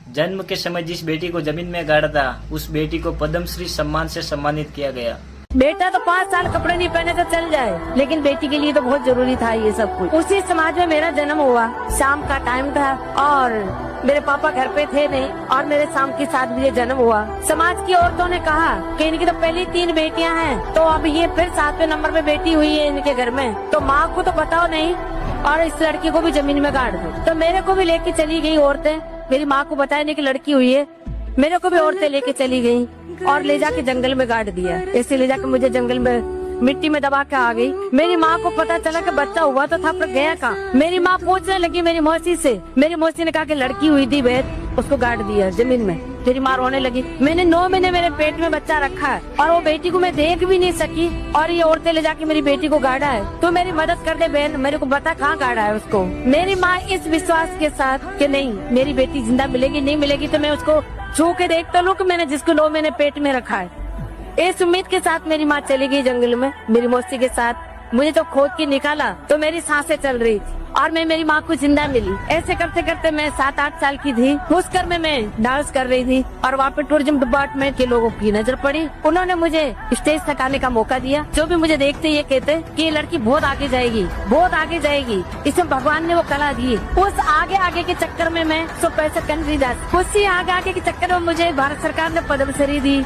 जन्म के समय जिस बेटी को जमीन में गाड़ा था उस बेटी को पद्मश्री सम्मान से सम्मानित किया गया। बेटा तो 5 साल कपड़े नहीं पहने तो चल जाए, लेकिन बेटी के लिए तो बहुत जरूरी था ये सब कुछ। उसी समाज में मेरा जन्म हुआ, शाम का टाइम था और मेरे पापा घर पे थे नहीं और मेरे शाम के 7 बजे जन्म हुआ। समाज की औरतों ने कहा कि इनकी तो पहली 3 बेटियां हैं, तो अब ये फिर 7वें नंबर पे बेटी हुई है इनके घर में, तो माँ को तो बताओ नहीं और इस लड़की को भी जमीन में गाड़ दो। तो मेरे को भी लेके चली गई औरतें, मेरी माँ को बताया नहीं कि लड़की हुई है, मेरे को भी औरतें लेके चली गई और ले जाके जंगल में गाड़ दिया। ऐसे ले जाके मुझे जंगल में मिट्टी में दबा के आ गई। मेरी माँ को पता चला कि बच्चा हुआ तो था पर गया कहाँ। मेरी माँ पूछने लगी मेरी मौसी से, मेरी मौसी ने कहा कि लड़की हुई थी बेद, उसको गाड़ दिया जमीन में। मेरी माँ रोने लगी। मैंने 9 महीने मेरे पेट में बच्चा रखा है और वो बेटी को मैं देख भी नहीं सकी और ये औरतें ले जाके मेरी बेटी को गाड़ा है। तो मेरी मदद कर दे बहन, मेरे को बता कहाँ गाड़ा है उसको। मेरी माँ इस विश्वास के साथ कि नहीं मेरी बेटी जिंदा मिलेगी, नहीं मिलेगी तो मैं उसको छू के देख तो लूं कि मैंने जिसको 9 महीने पेट में रखा है। इस उम्मीद के साथ मेरी माँ चली गई जंगल में मेरी मौसी के साथ। मुझे तो खोद के निकाला तो मेरी सांसें चल रही थी और मैं मेरी माँ को जिंदा मिली। ऐसे करते करते मैं 7-8 साल की थी। पुष्कर में मैं डांस कर रही थी और वहाँ पे टूरिज्म डिपार्टमेंट के लोगों की नजर पड़ी। उन्होंने मुझे स्टेज तक आने का मौका दिया। जो भी मुझे देखते ये कहते कि ये लड़की बहुत आगे जाएगी, बहुत आगे जाएगी, इसमें भगवान ने वो कला दी। उस आगे आगे के चक्कर में मैं 100 पैसे कन उसी आगे आगे के चक्कर में मुझे भारत सरकार ने पद्मश्री दी,